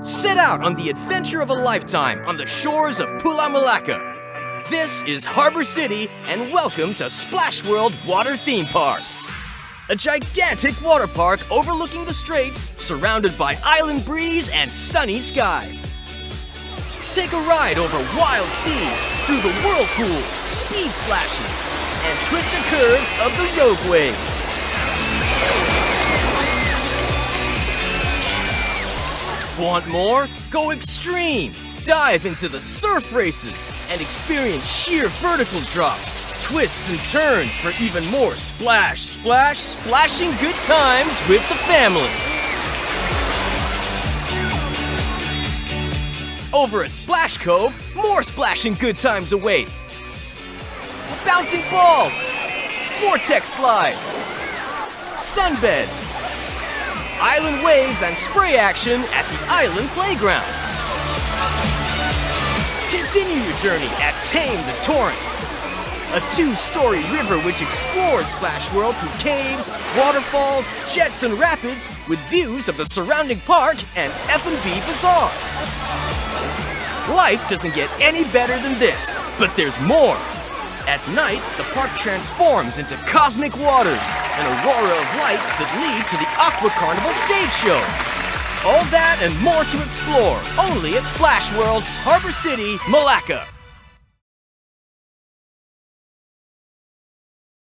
Set out on the adventure of a lifetime on the shores of Pulau Malacca. This is Harbour City, and welcome to Splash World Water Theme Park. A gigantic water park overlooking the straits, surrounded by island breeze and sunny skies. Take a ride over wild seas, through the whirlpool, speed splashes, and twisted curves of the roadways. Want more? Go extreme! Dive into the surf races and experience sheer vertical drops, twists and turns for even more splash, splash, splashing good times with the family. Over at Splash Cove, more splashing good times await. Bouncing balls, vortex slides, sunbeds, island waves and spray action at the island playground. Continue your journey at Tame the Torrent, a 2-story river which explores Splash World through caves, waterfalls, jets and rapids with views of the surrounding park and F&B Bazaar. Life doesn't get any better than this, but there's more. At night, the park transforms into cosmic waters, an aurora of lights that lead to the Aqua Carnival stage show. All that and more to explore, only at Splash World, Harbour City, Malacca.